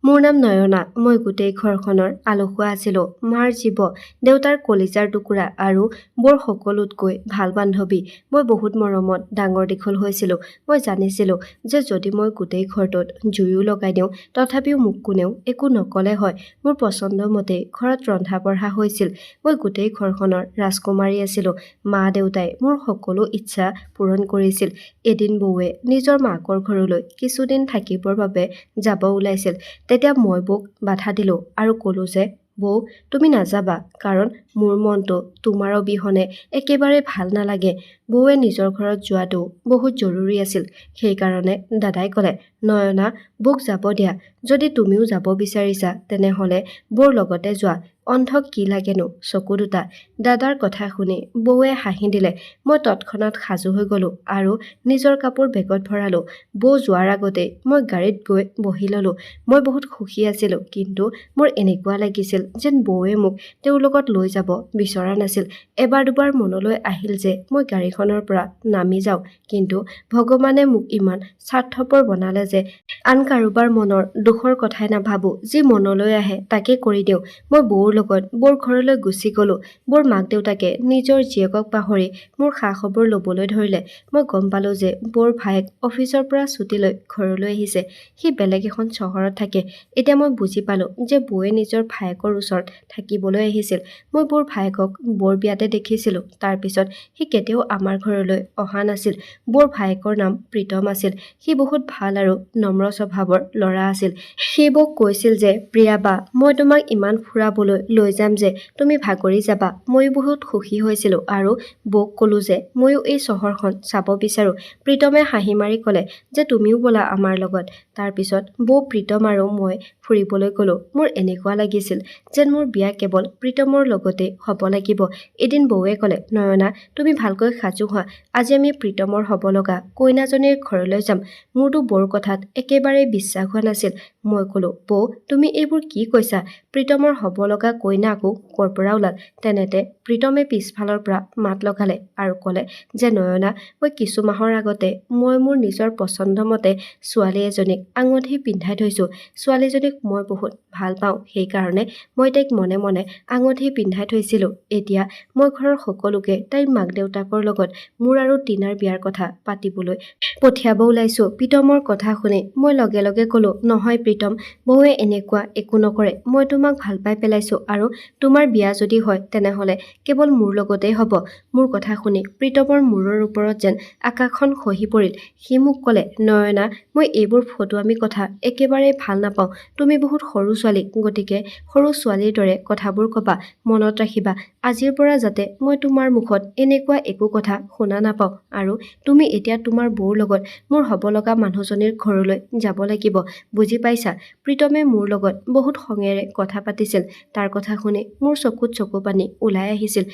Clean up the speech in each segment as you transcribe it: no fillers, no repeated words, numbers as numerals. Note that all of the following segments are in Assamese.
মোৰ নাম নয়না। মই গোটেই ঘৰখনৰ আলসুৱা আছিলোঁ। মাৰ জীৱ, দেউতাৰ কলিজাৰ টুকুৰা আৰু বৰ সকলোতকৈ ভাল বান্ধৱী। মই বহুত মৰমত ডাঙৰ দীঘল হৈছিলোঁ। মই জানিছিলোঁ যে যদি মই গোটেই ঘৰটোত জুয়ো লগাই দিওঁ তথাপিও মোক কোনেও একো নকলে হয়। মোৰ পচন্দ মতে ঘৰত ৰন্ধা বঢ়া হৈছিল। মই গোটেই ঘৰখনৰ ৰাজকুমাৰী আছিলোঁ। মা দেউতাই মোৰ সকলো ইচ্ছা পূৰণ কৰিছিল। এদিন বৌৱে নিজৰ মাকৰ ঘৰলৈ কিছুদিন থাকিবৰ বাবে যাব ওলাইছিল। তেতিয়া মই বৌক বাধা দিলোঁ আৰু ক'লোঁ যে বৌ, তুমি নাযাবা, কাৰণ মোৰ মনটো তোমাৰ অবিহনে একেবাৰে ভাল নালাগে। বৌৱে নিজৰ ঘৰত যোৱাটো বহুত জৰুৰী আছিল। সেইকাৰণে দাদাই ক'লে, নয়না, বৌক যাব দিয়া। যদি তুমিও যাব বিচাৰিছা তেনেহ'লে বৌৰ লগতে যোৱা। অন্ধক কি লাগেনো চকু দুটা। দাদাৰ কথা শুনি বৌৱে হাঁহি দিলে। মই তৎক্ষণাত সাজু হৈ গ'লোঁ আৰু নিজৰ কাপোৰ বেগত ভৰালোঁ। বৌ যোৱাৰ আগতেই মই গাড়ীত গৈ বহি ল'লোঁ। মই বহুত সুখী আছিলোঁ, কিন্তু মোৰ এনেকুৱা লাগিছিল যেন বৌৱে মোক তেওঁৰ লগত লৈ যাব বিচৰা নাছিল। এবাৰ দুবাৰ মনলৈ আহিল যে মই গাড়ীখনৰ পৰা নামি যাওঁ, কিন্তু ভগৱানে মোক ইমান স্বাৰ্থপৰ বনালে যে আন কাৰোবাৰ মনৰ দুখৰ কথাই নাভাবোঁ। যি মনলৈ আহে তাকে কৰি দিওঁ। মই বৌৰ লগত বৌৰ ঘৰলৈ গুচি গ'লোঁ। বৌৰ মাক দেউতাকে নিজৰ জীয়েকক পাহৰি মোৰ খা খবৰ ল'বলৈ ধৰিলে। মই গম পালোঁ যে বৌৰ ভায়েক অফিচৰ পৰা ছুটী লৈ ঘৰলৈ আহিছে। সি বেলেগ এখন চহৰত থাকে। এতিয়া মই বুজি পালোঁ যে বৌৱে নিজৰ ভায়েকৰ ওচৰত থাকিবলৈ আহিছিল। মই বৌৰ ভায়েকক বৌৰ বিয়াতে দেখিছিলোঁ। তাৰপিছত সি কেতিয়াও আমাৰ ঘৰলৈ অহা নাছিল। বৌৰ ভায়েকৰ নাম প্ৰীতম আছিল। সি বহুত ভাল আৰু নম্ৰ স্বভাৱৰ ল'ৰা আছিল। সি বৌক কৈছিল যে প্ৰিয়া বা, মই তোমাক ইমান ফুৰাবলৈ লৈ যাম যে তুমি ভাগৰি যাবা। ময়ো বহুত সুখী হৈছিলোঁ আৰু বৌক ক'লোঁ যে ময়ো এই চহৰখন চাব বিচাৰোঁ। প্ৰীতমে হাঁহি মাৰি ক'লে যে তুমিও ব'লা আমাৰ লগত। তাৰপিছত বৌ, প্ৰীতম আৰু মই ফুৰিবলৈ গ'লোঁ। মোৰ এনেকুৱা লাগিছিল যেন মোৰ বিয়া কেৱল প্ৰীতমৰ লগতে হ'ব লাগিব। এদিন বৌৱে ক'লে, নয়না, তুমি ভালকৈ সাজু হোৱা। আজি আমি প্ৰীতমৰ হ'ব লগা কইনাজনীৰ ঘৰলৈ যাম। মোৰতো বৌৰ কথাত একেবাৰে বিশ্বাস হোৱা নাছিল। মই ক'লোঁ, বৌ, তুমি এইবোৰ কি কৈছা? প্ৰীতমৰ হ'ব লগা কইনা আকৌ ক'ৰ পৰা ওলাল? তেনেতে প্ৰীতমে পিছফালৰ পৰা মাত লগালে আৰু ক'লে যে নয়না, মই কিছু মাহৰ আগতে মই মোৰ নিজৰ পচন্দ মতে ছোৱালী এজনীক আঙুঠি পিন্ধাই থৈছোঁ। ছোৱালীজনীক মই বহুত ভাল পাওঁ, সেইকাৰণে মই তাইক মনে মনে আঙুঠি পিন্ধাই থৈছিলোঁ। এতিয়া মই ঘৰৰ সকলোকে তাইৰ মাক দেউতাকৰ লগত মোৰ আৰু টিনাৰ বিয়াৰ কথা পাতিবলৈ পঠিয়াব ওলাইছোঁ। প্ৰীতমৰ কথা শুনি মই লগে লগে ক'লোঁ, নহয় প্ৰীতম, বৌৱে এনেকুৱা একো নকৰে। মই তোমাক ভাল পাই পেলাইছোঁ আৰু তোমাৰ বিয়া যদি হয় তেনেহ'লে কেৱল মোৰ লগতেই হ'ব। মোৰ কথা শুনি প্ৰীতমৰ মূৰৰ ওপৰত যেন আকাশখন খহি পৰিল। সি মোক ক'লে, নয়না, মই এইবোৰ ফটুৱামি কথা একেবাৰে ভাল নাপাওঁ। তুমি বহুত সৰু ছোৱালী, গতিকে সৰু ছোৱালীৰ দৰে কথাবোৰ ক'বা। মনত ৰাখিবা, আজিৰ পৰা যাতে মই তোমাৰ মুখত এনেকুৱা একো কথা শুনা নাপাওঁ। আৰু তুমি এতিয়া তোমাৰ বৌৰ লগত মোৰ হ'ব লগা মানুহজনীৰ ঘৰলৈ যাব লাগিব, বুজি পাইছা? প্ৰীতমে মোৰ লগত বহুত খঙেৰে কথা পাতিছিল। তাৰ কথা শুনি মোৰ চকুত চকু পানী ওলাই আহিছিল।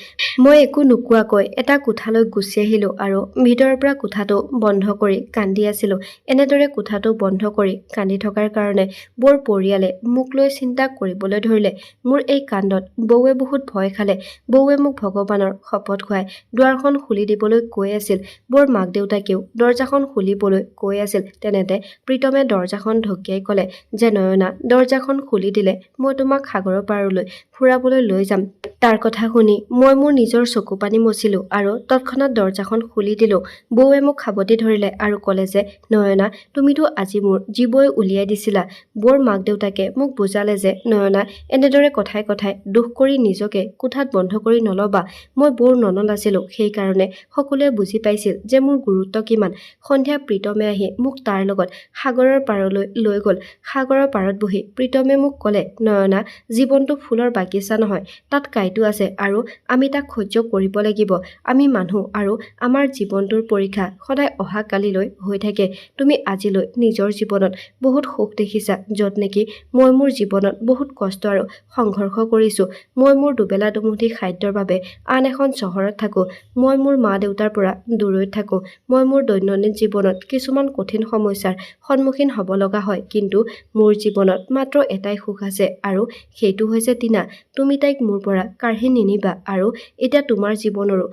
মই একো নোকোৱাকৈ এটা কোঠালৈ গুচি আহিলোঁ আৰু ভিতৰৰ পৰা কোঠাটো বন্ধ কৰি কান্দি আছিলোঁ। এনেদৰে কোঠাটো বন্ধ কৰি কান্দি থকাৰ কাৰণে বৌৰ পৰিয়ালে মোক লৈ চিন্তা কৰিবলৈ ধৰিলে। মোৰ এই কাণ্ডত বৌৱে বহুত ভয় খালে। বৌৱে মোক ভগৱানৰ শপত খুৱাই দুৱাৰখন খুলি দিবলৈ কৈ আছিল। বৌৰ মাক দেউতাকেও দৰজাখন খুলিবলৈ কৈ আছিল। তেনেতে প্ৰীতমে দৰজাখন ঢকিয়াই ক'লে যে নয়না, দৰজাখন খুলি দিলে মই তোমাক সাগৰৰ পাৰলৈ ফুৰাবলৈ লৈ যাম। তাৰ কথা শুনি মই মোৰ নিজৰ চকু পানী মচিলোঁ আৰু তৎক্ষণাত দৰজাখন খুলি দিলোঁ। বৌৱে মোক সাবটি ধৰিলে আৰু ক'লে যে নয়না, তুমিতো আজি মোৰ জীৱই উলিয়াই দিছিলা। বৌৰ মাক দেউতাকে মোক বুজালে যে নয়না, এনেদৰে কথাই কথাই দুখ কৰি নিজকে কোঠাত বন্ধ কৰি নল'বা। মই বৌৰ ননদ আছিলোঁ, সেইকাৰণে সকলোৱে বুজি পাইছিল যে মোৰ গুৰুত্ব কিমান। সন্ধিয়া প্ৰীতমে আহি মোক তাৰ লগত সাগৰৰ পাৰলৈ লৈ গ'ল। সাগৰৰ পাৰত বহি প্ৰীতমে মোক ক'লে, নয়না, জীৱনটো ফুলৰ বাগিচা নহয়, তাত কাঁইটো আছে আৰু আমি তাক সহ্য কৰিব লাগিব। আমি মানুহ আৰু আমাৰ জীৱনটোৰ পৰীক্ষা সদায় অহা কালিলৈ হৈ থাকে। তুমি আজিলৈ নিজৰ জীৱনত বহুত সুখ দেখিছা, য'ত নেকি মই মোৰ জীৱনত বহুত কষ্ট আৰু সংঘৰ্ষ কৰিছোঁ। মই মোৰ দুবেলা দুমুঠি খাদ্যৰ বাবে আন এখন চহৰত থাকোঁ। মই মোৰ মা দেউতাৰ পৰা দূৰৈত থাকোঁ। মই মোৰ দৈনন্দিন জীৱনত কিছুমান কঠিন সমস্যাৰ সন্মুখীন হ'ব লগা হয়, কিন্তু মোৰ জীৱনত মাত্ৰ এটাই সুখ আছে আৰু সেইটো হৈছে টিনা তুমি তাইক মোৰ পৰা কাঢ়ি নিনিবা আৰু এতিয়া তোমাৰ জীৱনৰো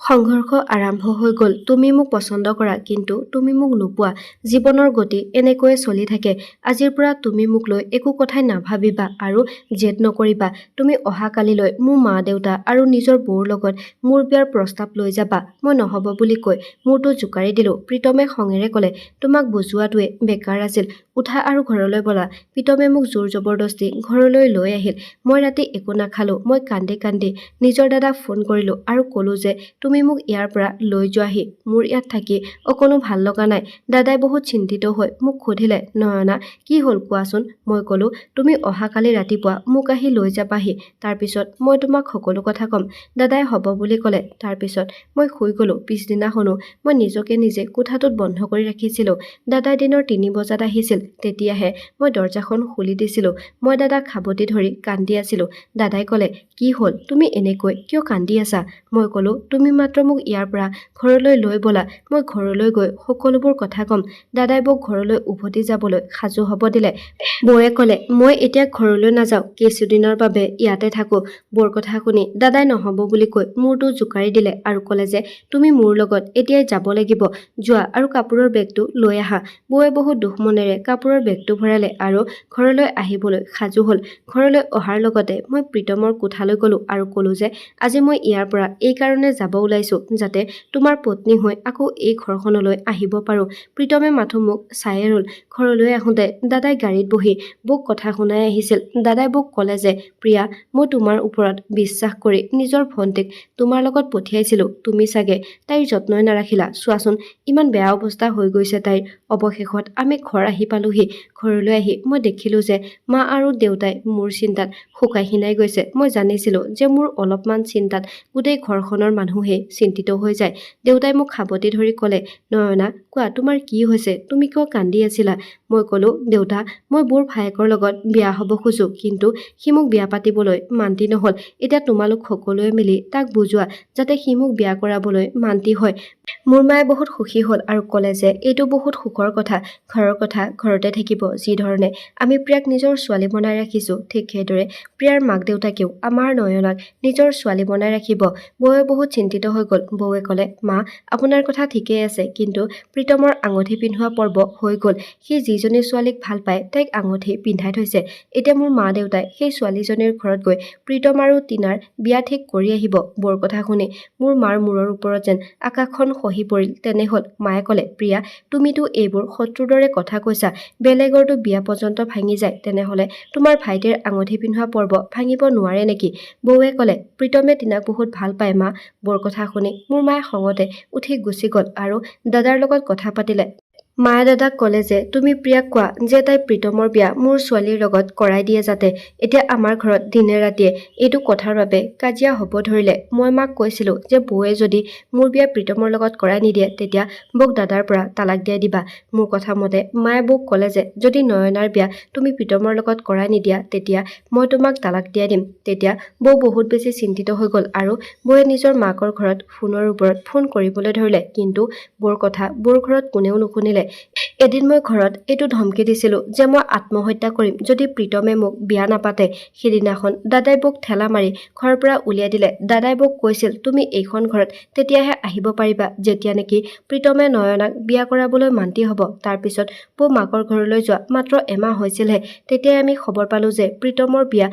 সংঘৰ্ষ আৰম্ভ হৈ গ'ল তুমি মোক পছন্দ কৰা কিন্তু তুমি মোক নোপোৱা জীৱনৰ গতি এনেকৈয়ে চলি থাকে আজিৰ পৰা তুমি মোক লৈ একো কথাই নাভাবিবা আৰু জেদ নকৰিবা তুমি অহাকালিলৈ মোৰ মা দেউতা আৰু নিজৰ বৌৰ লগত মোৰ বিয়াৰ প্ৰস্তাৱ লৈ যাবা মই নহ'ব বুলি কৈ মূৰটো জোকাৰি দিলোঁ প্ৰীতমে খঙেৰে ক'লে তোমাক বুজোৱাটোৱে বেকাৰ আছিল উঠা আৰু ঘৰলৈ বলা প্ৰীতমে মোক জোৰ জবৰদস্তি ঘৰলৈ লৈ আহিল মই ৰাতি একো নাখালোঁ মই কান্দি কান্দি নিজৰ দাদাক ফোন কৰিলোঁ আৰু ক'লোঁ যে তুমি মোক ইয়াৰ পৰা লৈ যোৱাহি মোৰ ইয়াত থাকি অকণো ভাল লগা নাই দাদাই বহুত চিন্তিত হৈ মোক সুধিলে নয়না কি হ'ল কোৱাচোন মই ক'লোঁ তুমি অহাকালি ৰাতিপুৱা মোক আহি লৈ যাবাহি তাৰপিছত মই তোমাক সকলো কথা ক'ম দাদাই হ'ব বুলি ক'লে তাৰপিছত মই শুই গ'লোঁ পিছদিনাখনো মই নিজকে নিজে কোঠাটোত বন্ধ কৰি ৰাখিছিলোঁ দাদাই দিনৰ 3 বজাত আহিছিল তেতিয়াহে মই দৰজাখন খুলি দিছিলোঁ মই দাদাক সাবতি ধৰি কান্দি আছিলোঁ দাদাই ক'লে কি হ'ল তুমি এনেকৈ কিয় কান্দি আছা মই ক'লোঁ তুমি মাত্ৰ মোক ইয়াৰ পৰা ঘৰলৈ লৈ ব'লা মই ঘৰলৈ গৈ সকলোবোৰ কথা ক'ম দাদাই বৌক ঘৰলৈ উভতি যাবলৈ সাজু হ'ব দিলে বৌয়ে ক'লে মই এতিয়া ঘৰলৈ নাযাওঁ কিছুদিনৰ বাবে ইয়াতে থাকোঁ বৌৰ কথা শুনি দাদাই নহ'ব বুলি কৈ মূৰটো জোকাৰি দিলে আৰু ক'লে যে তুমি মোৰ লগত এতিয়াই যাব লাগিব যোৱা আৰু কাপোৰৰ বেগটো লৈ আহা বৌয়ে বহুত দুখ মনেৰে কাপোৰৰ বেগটো ভৰালে আৰু ঘৰলৈ আহিবলৈ সাজু হ'ল ঘৰলৈ অহাৰ লগতে মই প্ৰীতমৰ কোঠালৈ গ'লোঁ আৰু ক'লোঁ যে আজি মই ইয়াৰ পৰা এই কাৰণে যাব ওলাইছোঁ যাতে তোমাৰ পত্নী হৈ আকৌ এই ঘৰখনলৈ আহিব পাৰোঁ প্ৰীতমে মাথো মোক চায়ে ৰ'ল ঘৰলৈ আহোঁতে দাদাই গাড়ীত বহি বৌক কথা শুনাই আহিছিল দাদাই বৌক ক'লে যে প্ৰিয়া মই তোমাৰ ওপৰত বিশ্বাস কৰি নিজৰ ভণ্টিক তোমাৰ লগত পঠিয়াইছিলোঁ তুমি চাগে তাইৰ যত্নই নাৰাখিলা চোৱাচোন ইমান বেয়া অৱস্থা হৈ গৈছে তাইৰ অৱশেষত আমি ঘৰ আহি পালোহি ঘৰলৈ আহি মই দেখিলোঁ যে মা আৰু দেউতাই মোৰ চিন্তাত শুকাই খিনাই গৈছে মই জানিছিলোঁ যে মোৰ অলপমান চিন্তাত গোটেই ঘৰখনৰ মানুহেই চিন্তিত হৈ যায় দেউতাই মোক সাবতি ধৰি ক'লে নয়না কোৱা তোমাৰ কি হৈছে তুমি কিয় কান্দি আছিলা মই ক'লোঁ দেউতা মই বৌৰ ভায়েকৰ লগত বিয়া হ'ব খোজোঁ কিন্তু সি মোক বিয়া পাতিবলৈ মান্তি নহ'ল এতিয়া তোমালোক সকলোৱে মিলি তাক বুজোৱা যাতে সি মোক বিয়া কৰাবলৈ মান্তি হয় মোৰ মায়ে বহুত সুখী হ'ল আৰু ক'লে যে এইটো বহুত সুখৰ কথা ঘৰৰ কথা ঘৰতে থাকিব যি ধৰণে আমি প্ৰিয়াক নিজৰ ছোৱালী বনাই ৰাখিছোঁ ঠিক সেইদৰে প্ৰিয়াৰ মাক দেউতাকেও আমাৰ নয়নাক নিজৰ ছোৱালী বনাই ৰাখিব বৌয়ে বহুত চিন্তিত হৈ গ'ল বৌয়ে ক'লে মা আপোনাৰ কথা ঠিকেই আছে কিন্তু প্ৰীতমৰ আঙুঠি পিন্ধোৱা পৰ্ব হৈ গ'ল সি যিজনী ছোৱালীক ভাল পায় তাইক আঙুঠি পিন্ধাই থৈছে এতিয়া মোৰ মা দেউতাই সেই ছোৱালীজনীৰ ঘৰত গৈ প্ৰীতম আৰু টিনাৰ বিয়া ঠিক কৰি আহিব বৌৰ কথা শুনি মোৰ মাৰ মূৰৰ ওপৰত যেন আকাশখন খহি পৰিল তেনে হ'ল মায়ে ক'লে প্ৰিয়া তুমিতো এইবোৰ শত্ৰুৰ দৰে কথা কৈছা বেলেগৰতো বিয়া পৰ্যন্ত ভাঙি যায় তেনেহ'লে তোমাৰ ভাইটিৰ আঙুঠি পিন্ধোৱা পৰ্ব ভাঙিব নোৱাৰে নেকি বৌয়ে ক'লে প্ৰীতমে টিনাক বহুত ভাল পায় মা বৌৰ কথা শুনি মোৰ মায়ে খঙতে উঠি গুচি গ'ল আৰু দাদাৰ লগত কথা পাতিলে মায়ে দাদাক ক'লে যে তুমি প্ৰিয়াক কোৱা যে তাই প্ৰীতমৰ বিয়া মোৰ ছোৱালীৰ লগত কৰাই দিয়ে যাতে এতিয়া আমাৰ ঘৰত দিনে ৰাতিয়ে এইটো কথাৰ বাবে কাজিয়া হ'ব ধৰিলে মই মাক কৈছিলোঁ যে বৌয়ে যদি মোৰ বিয়া প্ৰীতমৰ লগত কৰাই নিদিয়ে তেতিয়া বৌক দাদাৰ পৰা তালাক দিয়াই দিবা মোৰ কথা মতে মায়ে বৌক ক'লে যে যদি নয়নাৰ বিয়া তুমি প্ৰীতমৰ লগত কৰাই নিদিয়া তেতিয়া মই তোমাক তালাক দিয়াই দিম তেতিয়া বৌ বহুত বেছি চিন্তিত হৈ গ'ল আৰু বৌয়ে নিজৰ মাকৰ ঘৰত ফোনৰ ওপৰত ফোন কৰিবলৈ ধৰিলে কিন্তু বৌৰ কথা বৌৰ ঘৰত কোনেও নুশুনিলে এদিন মই ঘৰত এইটো ধমকি দিছিলোঁ যে মই আত্মহত্যা কৰিম যদি প্ৰীতমে মোক বিয়া নাপাতে সেইদিনাখন দাদাই বৌক ঠেলা মাৰি ঘৰৰ পৰা উলিয়াই দিলে দাদাই বৌক কৈছিল তুমি এইখন ঘৰত তেতিয়াহে আহিব পাৰিবা যেতিয়া নেকি প্ৰীতমে নয়নাক বিয়া কৰাবলৈ মান্তি হ'ব তাৰপিছত বৌ মাকৰ ঘৰলৈ যোৱা মাত্ৰ এমাহ হৈছিলহে তেতিয়াই আমি খবৰ পালোঁ যে প্ৰীতমৰ বিয়া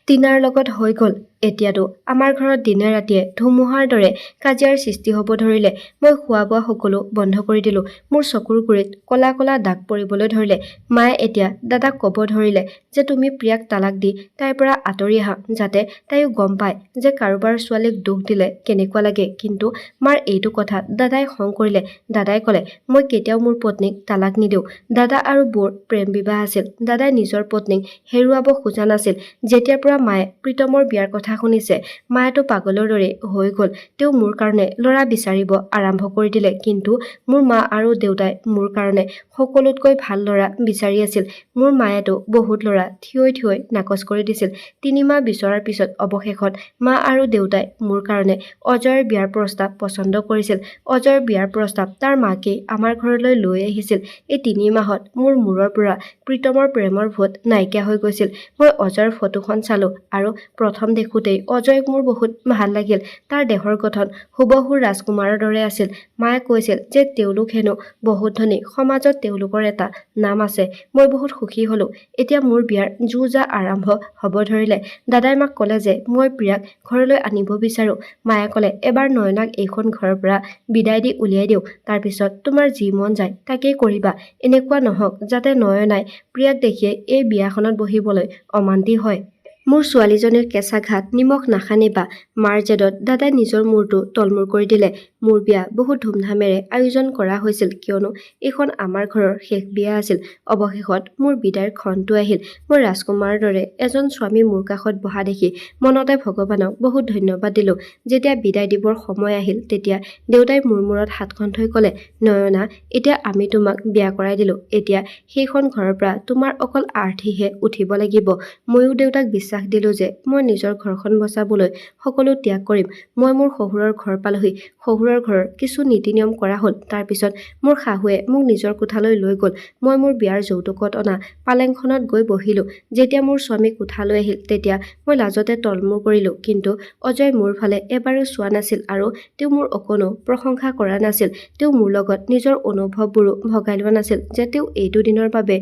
টিনাৰ লগত হৈ গ'ল এতিয়াতো আমাৰ ঘৰত দিনে ৰাতিয়ে ধুমুহাৰ দৰে কাজিয়াৰ সৃষ্টি হ'ব ধৰিলে মই খোৱা বোৱা সকলো বন্ধ কৰি দিলোঁ মোৰ চকুৰ গুৰিত ক'লা ক'লা দাগ পৰিবলৈ ধৰিলে মায়ে এতিয়া দাদাক ক'ব ধৰিলে যে তুমি প্ৰিয়াক তালাক দি তাইৰ পৰা আঁতৰি আহা যাতে তাইও গম পায় যে কাৰোবাৰ ছোৱালীক দুখ দিলে কেনেকুৱা লাগে কিন্তু মাৰ এইটো কথা দাদাই খং কৰিলে দাদাই ক'লে মই কেতিয়াও মোৰ পত্নীক তালাক নিদিওঁ দাদা আৰু বৌৰ প্ৰেম বিবাহ আছিল দাদাই নিজৰ পত্নীক হেৰুৱাব খোজা নাছিল যেতিয়াৰ পৰা মায়ে প্ৰীতমৰ বিয়াৰ কথা কথা শুনিছে। মায়েতো পাগলৰ দৰে হৈ গ'ল। তেওঁ মোৰ কাৰণে ল'ৰা বিচাৰিব আৰম্ভ কৰি দিলে, কিন্তু মোৰ মা আৰু দেউতাই মোৰ কাৰণে সকলোতকৈ ভাল ল'ৰা বিচাৰি আছিল। মোৰ মায়েতো বহুত ল'ৰা থিয়ই থিয়ই নাকচ কৰি দিছিল। 3 মাহ বিচৰাৰ পিছত অৱশেষত মা আৰু দেউতাই মোৰ কাৰণে অজয়ৰ বিয়াৰ প্ৰস্তাৱ পছন্দ কৰিছিল। অজয়ৰ বিয়াৰ প্ৰস্তাৱ তাৰ মাকে আমাৰ ঘৰলৈ লৈ আহিছিল। এই 3 মাহত মোৰ মূৰৰ পৰা প্ৰীতমৰ প্ৰেমৰ ভূত নাইকিয়া হৈ গৈছিল। মই অজয়ৰ ফটোখন চালো আৰু প্ৰথম দেখোঁতেই অজয়ক মোৰ বহুত ভাল লাগিল। তাৰ দেহৰ গঠন হুবহু ৰাজকুমাৰৰ দৰে আছিল। মায়ে কৈছিল যে তেওঁলোক হেনো বহুত ধনী, সমাজত তেওঁলোকৰ এটা নাম আছে। মই বহুত সুখী হলো। এতিয়া মোৰ বিয়াৰ যো-জা আৰম্ভ হ'ব ধৰিলে। দাদাই মাক ক'লে যে মই প্ৰিয়াক ঘৰলৈ আনিব বিচাৰো। মায়ে ক'লে এবাৰ নয়নাক এইখন ঘৰৰ পৰা বিদায় দি উলিয়াই দিওঁ, তাৰপিছত তোমাৰ যি মন যায় তাকেই কৰিবা। এনেকুৱা নহওক যাতে নয়নাই প্ৰিয়াক দেখিয়ে এই বিয়াখনত বহিবলৈ অমান্তি হয়। মোৰ ছোৱালীজনীৰ কেঁচা ঘাট নিমখ নাসানিবা। মাৰ জেদত দাদাই নিজৰ মূৰটো তলমূৰ কৰি দিলে। মোৰ বিয়া বহুত ধুমধামেৰে আয়োজন কৰা হৈছিল, কিয়নো এইখন আমাৰ ঘৰৰ শেষ বিয়া আছিল। অৱশেষত মোৰ বিদায়ৰ ক্ষণটো আহিল। মই ৰাজকুমাৰৰ দৰে এজন স্বামী মোৰ কাষত বহা দেখি মনতে ভগৱানক বহুত ধন্যবাদ দিলো। যেতিয়া বিদায় দিবৰ সময় আহিল, তেতিয়া দেউতাই মোৰ মূৰত হাতখন থৈ ক'লে, নয়না, এতিয়া আমি তোমাক বিয়া কৰাই দিলো। এতিয়া সেইখন ঘৰৰ পৰা তোমাৰ অকল আৰ্থিহে উঠিব লাগিব। ময়ো দেউতাক বিশ্বাস দিলো যে মই নিজৰ ঘৰখন বচাবলৈ সকলো ত্যাগ কৰিম। মই মোৰ শহুৰৰ ঘৰ পালোহি। শহুৰৰ ঘৰৰ কিছু নীতি নিয়ম কৰা হ'ল। তাৰপিছত মোৰ শাহুৱে মোক নিজৰ কোঠালৈ লৈ গ'ল। মই মোৰ বিয়াৰ যৌতুকত অনা পালেংখনত গৈ বহিলো। যেতিয়া মোৰ স্বামী কোঠালৈ আহিল, তেতিয়া মই লাজতে তলমূৰ কৰিলো, কিন্তু অজয় মোৰ ফালে এবাৰো চোৱা নাছিল আৰু তেওঁ মোৰ অকণো প্ৰশংসা কৰা নাছিল। তেওঁ মোৰ লগত নিজৰ অনুভৱবোৰো ভগাই লোৱা নাছিল যে তেওঁ এইটো দিনৰ বাবে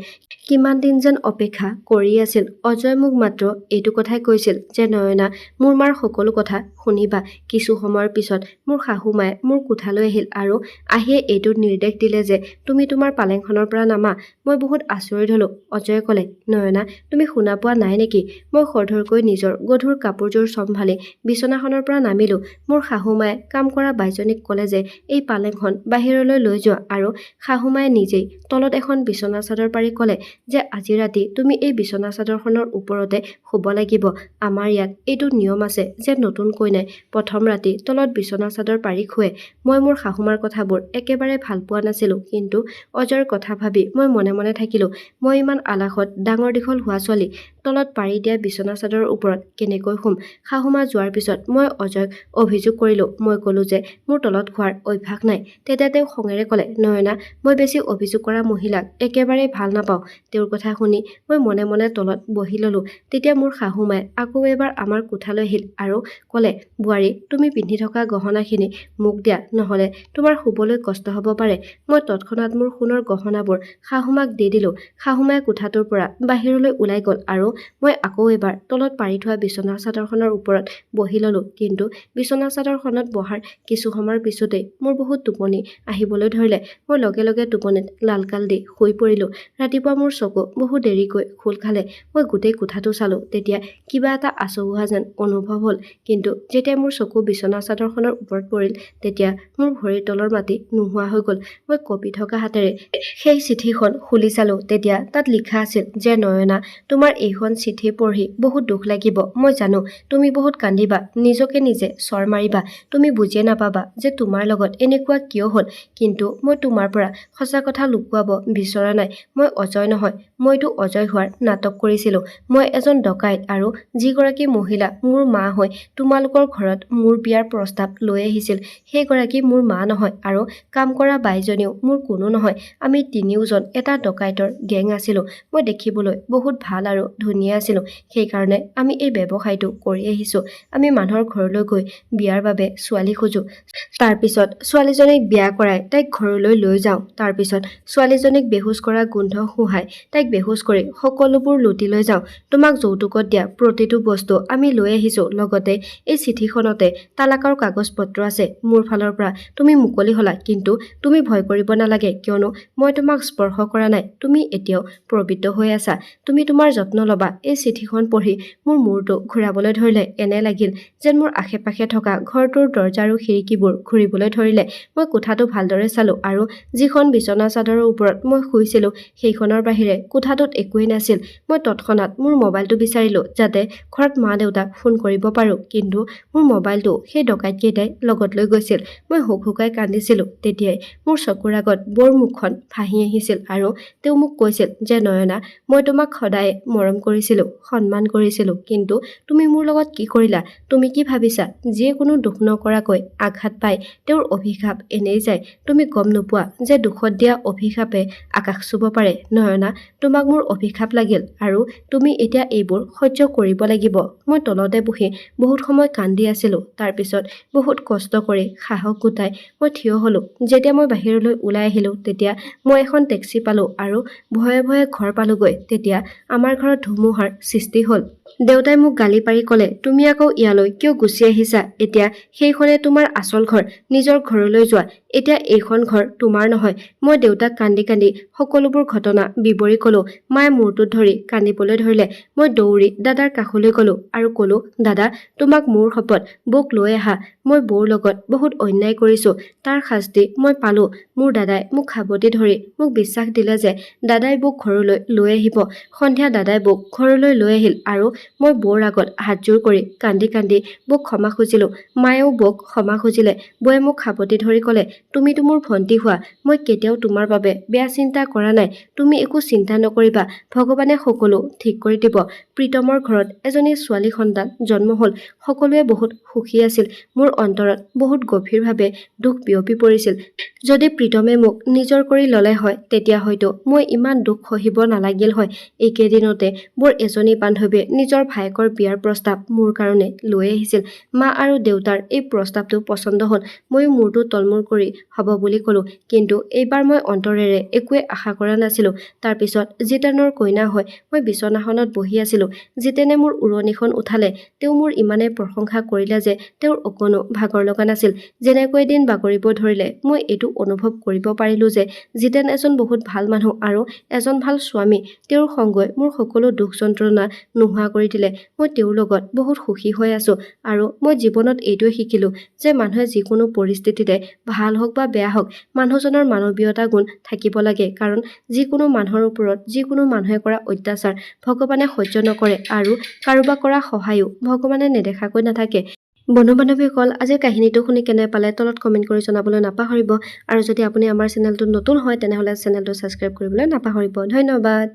কিমান দিন যেন অপেক্ষা কৰি আছিল। অজয় মোক মাত্ৰ এইটো কথাই কৈছিল যে নয়না, মোৰ মাৰ সকলো কথা শুনিবা। কিছু সময়ৰ পিছত মোৰ শাহু মায়ে মোৰ কোঠালৈ আহিল আৰু আহিয়ে এইটো নিৰ্দেশ দিলে যে তুমি তোমাৰ পালেংখনৰ পৰা নামা। মই বহুত আচৰিত হলো। অজয়ে ক'লে, নয়না, তুমি শুনা পোৱা নাই নেকি? মই খৰধৰকৈ নিজৰ গধুৰ কাপোৰযোৰ চম্ভালি বিচনাখনৰ পৰা নামিলো। মোৰ শাহু মায়ে কাম কৰা বাইজনীক ক'লে যে এই পালেংখন বাহিৰলৈ লৈ যোৱা, আৰু শাহু মায়ে নিজেই তলত এখন বিচনা চাদৰ পাৰি ক'লে যে আজি ৰাতি তুমি এই বিচনা চাদৰখনৰ ওপৰতে শুব লাগিব। আমাৰ ইয়াত এইটো নিয়ম আছে যে নতুন কইনাই প্ৰথম ৰাতি তলত বিচনা চাদৰ পাৰি শুৱে। মই মোৰ শাহুমাৰ কথাবোৰ একেবাৰে ভাল পোৱা নাছিলো, কিন্তু অজয়ৰ কথা ভাবি মই মনে মনে থাকিলো। মই ইমান আলাসত ডাঙৰ দীঘল হোৱা ছোৱালী তলত পাৰি দিয়া বিচনা চাদৰৰ ওপৰত কেনেকৈ শুম? শাহুমা যোৱাৰ পিছত মই অজয়ক অভিযোগ কৰিলো। মই ক'লো যে মোৰ তলত শোৱাৰ অভ্যাস নাই। তেতিয়া তেওঁ খঙেৰে ক'লে, নয়না, মই বেছি অভিযোগ কৰা মহিলাক একেবাৰে ভাল নাপাওঁ। তেওঁৰ কথা শুনি মই মনে মনে তলত বহি ললো। তেতিয়া মোৰ শাহুমাই আকৌ এবাৰ আমাৰ কোঠালৈ আহিল আৰু ক'লে, বোৱাৰী, তুমি পিন্ধি থকা গহনাখিনি মোক দিয়া, নহ'লে তোমাৰ শুবলৈ কষ্ট হ'ব পাৰে। মই তৎক্ষণাত মোৰ সোণৰ গহনাবোৰ শাহুমাক দি দিলো। শাহুমাই কোঠাটোৰ পৰা বাহিৰলৈ ওলাই গ'ল আৰু মই আকৌ এবাৰ তলত পাৰি থোৱা বিচনা চাদৰখনৰ ওপৰত বহি ললো। কিন্তু বিচনা চাদৰখনত বহাৰ কিছু সময়ৰ পিছতেই মোৰ বহুত টোপনি আহিবলৈ ধৰিলে। মই লগে লগে টোপনিত লালকাল দি শুই পৰিলো। ৰাতিপুৱা মোৰ চকু বহু দেৰিকৈ খোল খালে। মই গোটেই কোঠাটো চালো। তেতিয়া কিবা এটা আচহুৱা যেন অনুভৱ হ'ল, কিন্তু যেতিয়া মোৰ চকু বিচনা চাদৰখনৰ ওপৰত পৰিল, তেতিয়া মোৰ ভৰিৰ তলৰ মাটি নোহোৱা হৈ গ'ল। মই কঁপি থকা হাতেৰে সেই চিঠিখন খুলি চালো। তেতিয়া তাত লিখা আছিল যে নয়না, তোমাৰ এইখন চিঠি পঢ়ি বহুত দুখ লাগিব। মই জানো তুমি বহুত কান্দিবা, নিজকে নিজে চৰ মাৰিবা। তুমি বুজিয়ে নাপাবা যে তোমাৰ লগত এনেকুৱা কিয় হ'ল, কিন্তু মই তোমাৰ পৰা সঁচা কথা লুকুৱাব বিচৰা নাই। মই অজয় নহয়। মইতো অজয় হোৱাৰ নাটক কৰিছিলো। মই এজন ডকাইত, আৰু যিগৰাকী মহিলা মোৰ মা হৈ তোমালোকৰ ঘৰত মোৰ বিয়াৰ প্ৰস্তাৱ লৈ আহিছিল, সেইগৰাকী মোৰ মা নহয়, আৰু কাম কৰা বাইজনীও মোৰ কোনো নহয়। আমি তিনিওজন এটা ডকাইতৰ গেং আছিলো। মই দেখিবলৈ বহুত ভাল আৰু ধুনীয়া আছিলো। সেইকাৰণে আমি এই ব্যৱসায়টো কৰি আহিছো। আমি মানুহৰ ঘৰলৈ গৈ বিয়াৰ বাবে ছোৱালী খোজো। তাৰপিছত ছোৱালীজনীক বিয়া কৰাই তাইক ঘৰলৈ লৈ যাওঁ। তাৰপিছত ছোৱালীজনীক বেহুচ কৰা গোন্ধ শুহাই তাইক বেহুচ কৰি সকলোবোৰ লুটি লৈ যাওঁ। তোমাক যৌতুকত দিয়া প্ৰতিটো বস্তু আমি লৈ আহিছো। লগতে এই চিঠিখনতে তালাকৰ কাগজ পত্ৰ আছে। মোৰ ফালৰ পৰা তুমি মুকলি হ'লা, কিন্তু তুমি ভয় কৰিব নালাগে, কিয়নো মই তোমাক স্পৰ্শ কৰা নাই। তুমি এতিয়াও পবিত্ৰ হৈ আছা। তুমি তোমাৰ যত্ন ল'বা। পৰা এই চিঠিখন পঢ়ি মোৰ মূৰটো ঘূৰাবলৈ ধৰিলে। এনে লাগিল যেন মোৰ আশে-পাশে থকা ঘৰটোৰ দৰজা আৰু খিৰিকীবোৰ ঘূৰিবলৈ ধৰিলে। মই কোঠাটো ভালদৰে চালো আৰু যিখন বিচনা চাদৰৰ ওপৰত মই শুইছিলোঁ সেইখনৰ বাহিৰে কোঠাটোত একোৱেই নাছিল। মই তৎক্ষণাত মোৰ মোবাইলটো বিচাৰিলোঁ যাতে ঘৰত মা-দেউতাক ফোন কৰিব পাৰোঁ, কিন্তু মোৰ মোবাইলটো সেই ডকাইতকেইটাই লগত লৈ গৈছিল। মই হুকহুকাই কান্দিছিলোঁ। তেতিয়াই মোৰ চকুৰ আগত বৌৰ মুখখন ভাহি আহিছিল আৰু তেওঁ মোক কৈছিল যে নয়না, মই তোমাক সদায় মৰম কৰিছিলোঁ, সন্মান কৰিছিলোঁ, কিন্তু তুমি মোৰ লগত কি কৰিলা? তুমি কি ভাবিছা যিয়ে কোনো দুখ নকৰাকৈ আঘাত পায় তেওঁৰ অভিশাপ এনেই যায়? তুমি গম নোপোৱা যে দুখত দিয়া অভিশাপে আকাশ চুব পাৰে? নয়না, তোমাক মোৰ অভিশাপ লাগিল আৰু তুমি এতিয়া এইবোৰ সহ্য কৰিব লাগিব। মই তলতে বহি বহুত সময় কান্দি আছিলোঁ। তাৰপিছত বহুত কষ্ট কৰি সাহস গোটাই মই থিয় হ'লোঁ। যেতিয়া মই বাহিৰলৈ ওলাই আহিলোঁ তেতিয়া মই এখন টেক্সি পালোঁ আৰু ভয়ে ভয়ে ঘৰ পালোগৈ। তেতিয়া আমাৰ ঘৰত ধুমুহাৰ সৃষ্টি হ'ল। দেউতাই মোক গালি পাৰি ক'লে, তুমি আকৌ ইয়ালৈ কিয় গুচি আহিছা? এতিয়া সেইখনে তোমাৰ আচল ঘৰ, নিজৰ ঘৰলৈ যোৱা। এতিয়া এইখন ঘৰ তোমাৰ নহয়। মই দেউতাক কান্দি কান্দি সকলোবোৰ ঘটনা বিৱৰি ক'লো। মায়ে মূৰটোত ধৰি কান্দিবলৈ ধৰিলে। মই দৌৰি দাদাৰ কাষলৈ গ'লো আৰু ক'লো, দাদা, তোমাক মোৰ শপত, বৌক লৈ আহা। মই বৌৰ লগত বহুত অন্যায় কৰিছোঁ, তাৰ শাস্তি মই পালোঁ। মোৰ দাদাই মোক সাবটি ধৰি মোক বিশ্বাস দিলে যে দাদাই বৌক ঘৰলৈ লৈ আহিব। সন্ধিয়া দাদাই বৌক ঘৰলৈ লৈ আহিল আৰু মই বৌৰ আগত হাতযোৰ কৰি কান্দি কান্দি বৌক ক্ষমা খুজিলোঁ। মায়েও বৌক ক্ষমা খুজিলে। বৌয়ে মোক সাবটি ধৰি ক'লে, তুমিতো মোৰ ভণ্টি হোৱা, মই কেতিয়াও তোমাৰ বাবে বেয়া চিন্তা কৰা নাই। তুমি একো চিন্তা নকৰিবা, ভগৱানে সকলো ঠিক কৰি দিব। প্ৰীতমৰ ঘৰত এজনী ছোৱালী সন্তান জন্ম হ'ল। সকলোৱে বহুত সুখী আছিল। মোৰ অন্তৰত বহুত গভীৰভাৱে দুখ বিয়পি পৰিছিল। যদি প্ৰীতমে মোক নিজৰ কৰি ল'লে হয় তেতিয়া হয়তো মই ইমান দুখ সহিব নালাগিল হয়। এইকেইদিনতে মোৰ এজনী বান্ধৱীয়ে নিজৰ ভায়েকৰ বিয়াৰ প্ৰস্তাৱ মোৰ কাৰণে লৈ আহিছিল। মা আৰু দেউতাৰ এই প্ৰস্তাৱটো পচন্দ হ'ল। ময়ো মূৰটো তলমূৰ কৰি হ'ব বুলি ক'লো, কিন্তু এইবাৰ মই অন্তৰেৰে একোৱে আশা কৰা নাছিলোঁ। তাৰপিছত জিতেনৰ কইনা হৈ মই বিচনাখনত বহি আছিলোঁ। জিতেনে মোৰ উৰণিখন উঠালে। তেওঁ মোৰ ইমানেই প্ৰশংসা কৰিলে যে তেওঁৰ অকণো ভাগৰ লগা নাছিল। যেনেকৈ দিন বাগৰিব ধৰিলে মই এইটো অনুভৱ কৰিব পাৰিলোঁ যে জিতেন এজন বহুত ভাল মানুহ আৰু এজন ভাল স্বামী। তেওঁৰ সংগই মোৰ সকলো দুখ যন্ত্ৰণা নোহোৱা কৰি দিলে। মই তেওঁৰ লগত বহুত সুখী হৈ আছোঁ আৰু মই জীৱনত এইটোৱে শিকিলোঁ যে মানুহে যিকোনো পৰিস্থিতিতে ভাল হওক বা বেয়া হওক, মানুহজনৰ মানৱীয়তা গুণ থাকিব লাগে, কাৰণ যিকোনো মানুহৰ ওপৰত যিকোনো মানুহে কৰা অত্যাচাৰ ভগৱানে সহ্য নকৰে আৰু কাৰোবাক কৰা সহায়ো ভগৱানে নেদেখাকৈ নাথাকে। বন্ধু-বান্ধৱীসকল, আজিৰ কাহিনীটো শুনি কেনে পালে তলত কমেণ্ট কৰি জনাবলৈ নাপাহৰিব আৰু যদি আপুনি আমাৰ চেনেলটোত নতুন হয় তেনেহ'লে চেনেলটো ছাবস্ক্ৰাইব কৰিবলৈ নাপাহৰিব। ধন্যবাদ।